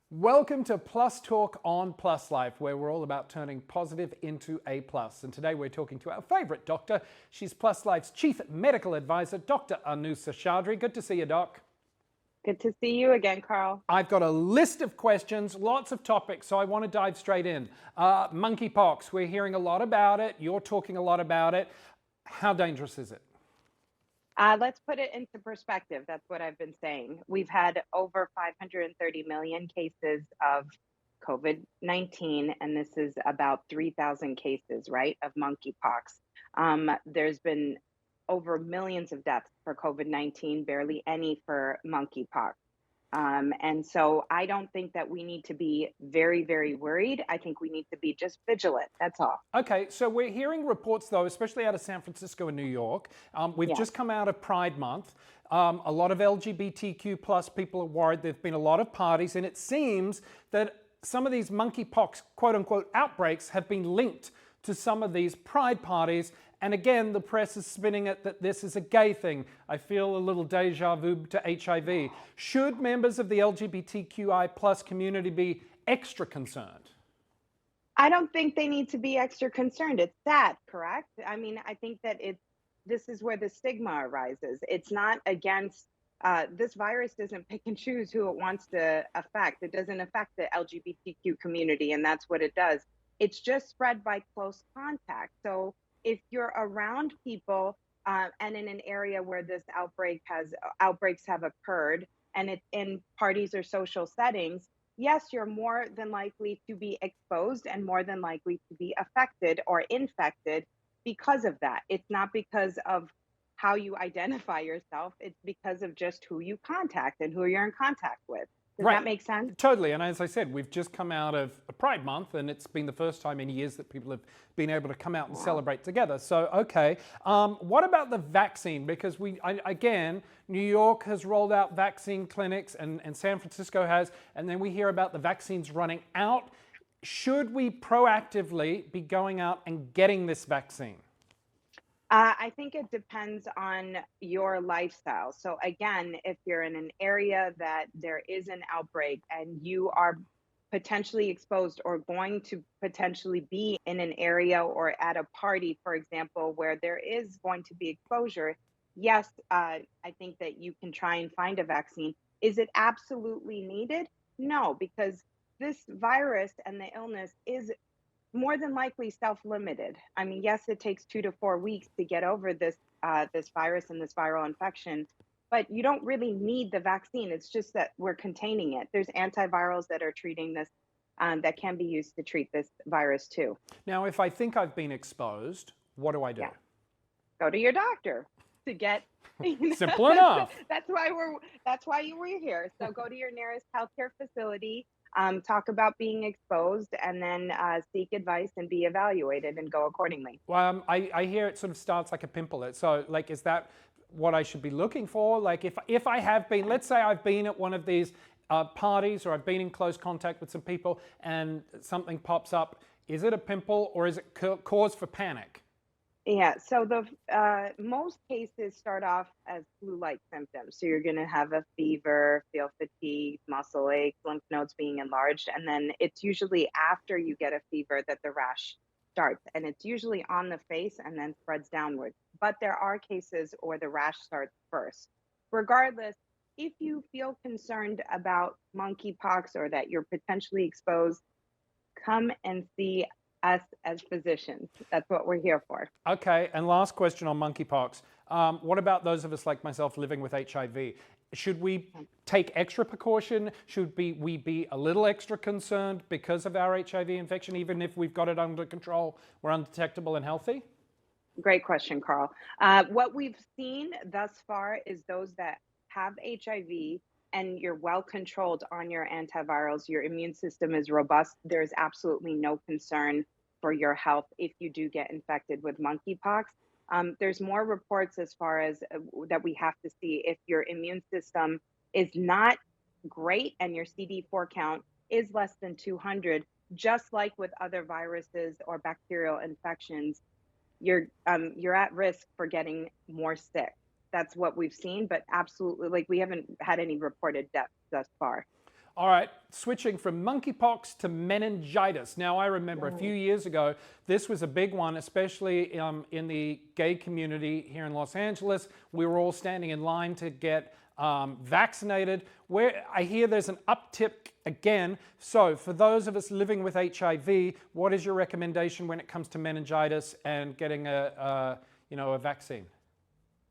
Welcome to Plus Talk on Plus Life, where we're all about turning positive into a plus. And today we're talking to our favorite doctor. She's Plus Life's Chief Medical Advisor, Dr. Anu Seshadri. Good to see you, Doc. Good to see you again, Carl. I've got a list of questions, lots of topics, so I want to dive straight in. Monkeypox, we're hearing a lot about it. You're talking a lot about it. How dangerous is it? Let's put it into perspective. That's what I've been saying. We've had over 530 million cases of COVID-19, and this is about 3,000 cases, right, of monkeypox. There's been over millions of deaths for COVID-19, barely any for monkeypox. And so I don't think that we need to be very, very worried. I think we need to be just vigilant. That's all. Okay, so we're hearing reports, though, especially out of San Francisco and New York. We've Yes. just come out of Pride Month. A lot of LGBTQ plus people are worried. There have been a lot of parties, and it seems that some of these monkeypox, quote unquote, outbreaks have been linked to some of these pride parties. And again, the press is spinning it that this is a gay thing. I feel a little deja vu to HIV. Should members of the LGBTQI plus community be extra concerned? I don't think they need to be extra concerned. It's sad, correct? I mean, I think that this is where the stigma arises. It's not against this virus doesn't pick and choose who it wants to affect. It doesn't affect the LGBTQ community, and that's what it does. It's just spread by close contact. So if you're around people and in an area where this outbreaks have occurred, and it's in parties or social settings, yes, you're more than likely to be exposed and more than likely to be affected or infected because of that. It's not because of how you identify yourself, it's because of just who you contact and who you're in contact with. Does Right. that make sense? Totally. And as I said, we've just come out of a Pride Month, and it's been the first time in years that people have been able to come out and Wow. celebrate together. So, okay. What about the vaccine? Because again, New York has rolled out vaccine clinics, and San Francisco has, and then we hear about the vaccines running out. Should we proactively be going out and getting this vaccine? I think it depends on your lifestyle. So, again, if you're in an area that there is an outbreak and you are potentially exposed or going to potentially be in an area or at a party, for example, where there is going to be exposure, yes, I think that you can try and find a vaccine. Is it absolutely needed? No, because this virus and the illness is more than likely self-limited. I mean, yes, it takes 2 to 4 weeks to get over this virus and this viral infection, but you don't really need the vaccine. It's just that we're containing it. There's antivirals that are treating this that can be used to treat this virus too. Now, if I think I've been exposed, what do I do? Yeah, go to your doctor to get. Simple enough. That's why you were here. So go to your nearest healthcare facility. Talk about being exposed, and then seek advice and be evaluated and go accordingly. Well, I hear it sort of starts like a pimple. So, like, is that what I should be looking for? Like, if I have been, let's say I've been at one of these parties, or I've been in close contact with some people, and something pops up, is it a pimple, or is it cause for panic? Yeah, so the most cases start off as flu-like symptoms. So you're going to have a fever, feel fatigue, muscle aches, lymph nodes being enlarged, and then it's usually after you get a fever that the rash starts, and it's usually on the face and then spreads downwards. But there are cases where the rash starts first. Regardless, if you feel concerned about monkeypox or that you're potentially exposed, come and see us as physicians. That's what we're here for. Okay, and last question on monkeypox. What about those of us like myself living with HIV? Should we take extra precaution? Should we be a little extra concerned because of our HIV infection, even if we've got it under control, we're undetectable and healthy? Great question, Carl. What we've seen thus far is those that have HIV and you're well controlled on your antivirals, your immune system is robust, there's absolutely no concern for your health if you do get infected with monkeypox. There's more reports as far as that we have to see if your immune system is not great and your CD4 count is less than 200, just like with other viruses or bacterial infections, you're at risk for getting more sick. That's what we've seen, but absolutely, like, we haven't had any reported deaths thus far. All right, switching from monkeypox to meningitis. Now, I remember a few years ago, this was a big one, especially in the gay community here in Los Angeles. We were all standing in line to get vaccinated. Where I hear there's an uptick again. So, for those of us living with HIV, what is your recommendation when it comes to meningitis and getting a vaccine?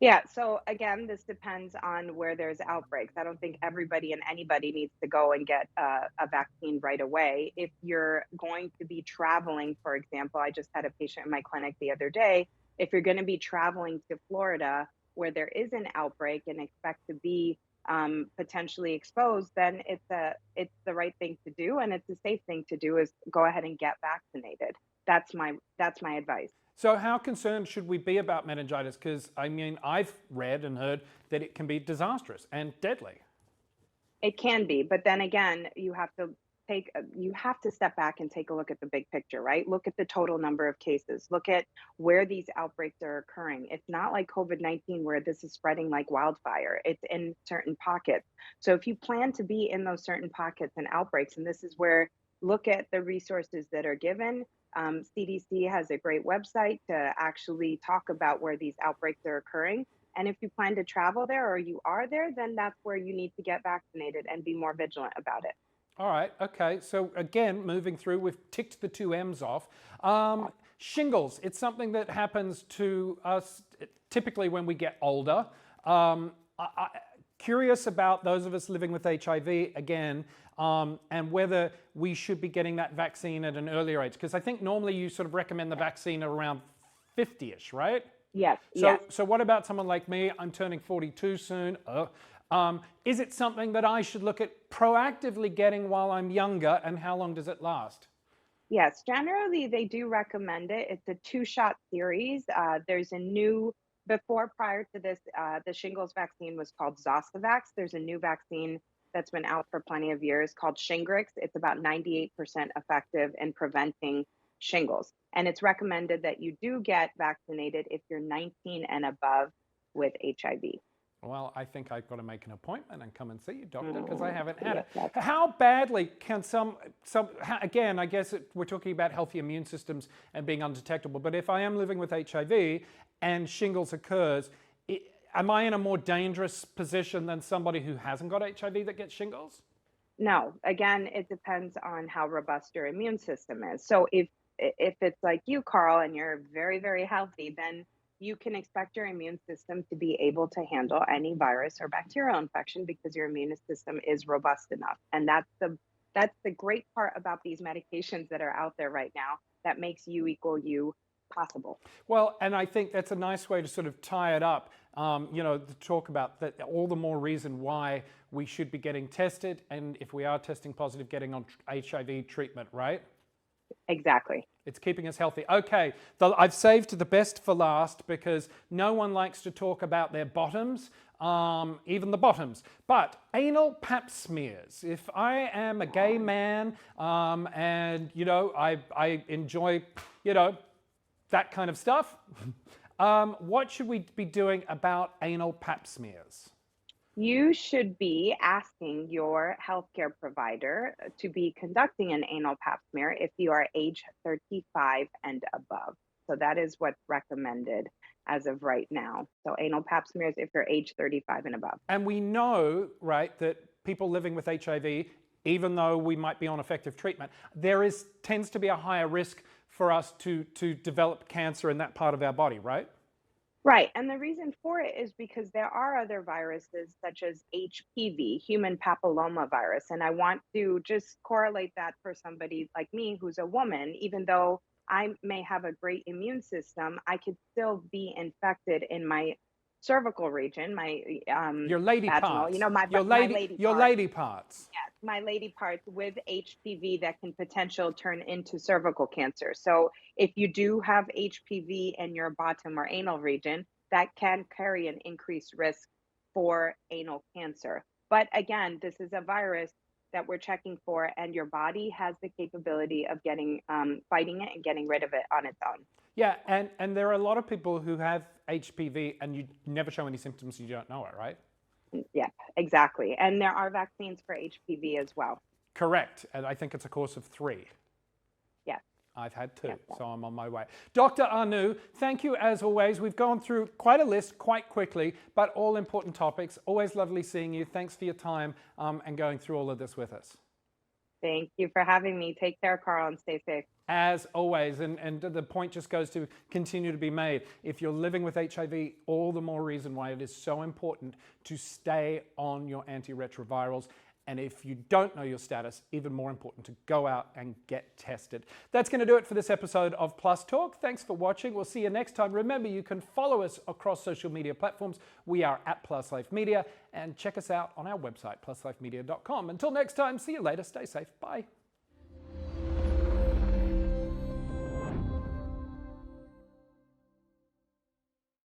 Yeah, so again, this depends on where there's outbreaks. I don't think everybody and anybody needs to go and get a vaccine right away. If you're going to be traveling, for example, I just had a patient in my clinic the other day. If you're going to be traveling to Florida where there is an outbreak and expect to be potentially exposed, then it's the right thing to do, and it's a safe thing to do is go ahead and get vaccinated. That's my advice. So how concerned should we be about meningitis? Because I mean, I've read and heard that it can be disastrous and deadly. It can be, but then again, you have to step back and take a look at the big picture, right? Look at the total number of cases. Look at where these outbreaks are occurring. It's not like COVID-19 where this is spreading like wildfire. It's in certain pockets. So if you plan to be in those certain pockets and outbreaks, and this is where look at the resources that are given. CDC has a great website to actually talk about where these outbreaks are occurring. And if you plan to travel there or you are there, then that's where you need to get vaccinated and be more vigilant about it. All right, okay. So again, moving through, we've ticked the two M's off. Shingles, it's something that happens to us typically when we get older. Curious about those of us living with HIV again, and whether we should be getting that vaccine at an earlier age. Because I think normally you sort of recommend the vaccine at around 50-ish, right? Yes. So what about someone like me? I'm turning 42 soon. Is it something that I should look at proactively getting while I'm younger, and how long does it last? Yes, generally they do recommend it. It's a two-shot series. There's a new, prior to this, the shingles vaccine was called Zostavax. There's a new vaccine that's been out for plenty of years called Shingrix. It's about 98% effective in preventing shingles. And it's recommended that you do get vaccinated if you're 19 and above with HIV. Well, I think I've got to make an appointment and come and see you, doctor, because I haven't had it. How badly can again, I guess we're talking about healthy immune systems and being undetectable, but if I am living with HIV and shingles occurs, am I in a more dangerous position than somebody who hasn't got HIV that gets shingles? No, again, it depends on how robust your immune system is. So if it's like you, Carl, and you're very, very healthy, then you can expect your immune system to be able to handle any virus or bacterial infection because your immune system is robust enough. And that's the great part about these medications that are out there right now that makes you equal you possible. Well, and I think that's a nice way to sort of tie it up, to talk about that, all the more reason why we should be getting tested, and if we are testing positive, getting on HIV treatment, right? Exactly. It's keeping us healthy. Okay, I've saved the best for last because no one likes to talk about their bottoms, even the bottoms. But anal pap smears. If I am a gay man and, I enjoy, that kind of stuff, what should we be doing about anal pap smears? You should be asking your healthcare provider to be conducting an anal pap smear if you are age 35 and above. So that is what's recommended as of right now. So anal pap smears if you're age 35 and above. And we know, right, that people living with HIV, even though we might be on effective treatment, tends to be a higher risk for us to develop cancer in that part of our body, right? Right. And the reason for it is because there are other viruses such as HPV, human papilloma virus. And I want to just correlate that for somebody like me who's a woman, even though I may have a great immune system, I could still be infected in my cervical region, my your lady vaginal, parts. your lady parts. Yes, my lady parts with HPV that can potentially turn into cervical cancer. So if you do have HPV in your bottom or anal region, that can carry an increased risk for anal cancer. But again, this is a virus that we're checking for, and your body has the capability of fighting it and getting rid of it on its own. Yeah, and there are a lot of people who have HPV and you never show any symptoms, you don't know it, right? Yeah, Exactly. And there are vaccines for HPV as well. Correct. And I think it's a course of 3. Yes. I've had 2, Yes, yes. so I'm on my way. Dr. Anu, thank you as always. We've gone through quite a list quite quickly, but all important topics. Always lovely seeing you. Thanks for your time and going through all of this with us. Thank you for having me. Take care, Carl, and stay safe. As always, and the point just goes to continue to be made. If you're living with HIV, all the more reason why it is so important to stay on your antiretrovirals. And if you don't know your status, even more important to go out and get tested. That's going to do it for this episode of Plus Talk. Thanks for watching. We'll see you next time. Remember, you can follow us across social media platforms. We are at Plus Life Media, and check us out on our website, pluslifemedia.com. Until next time, see you later. Stay safe. Bye.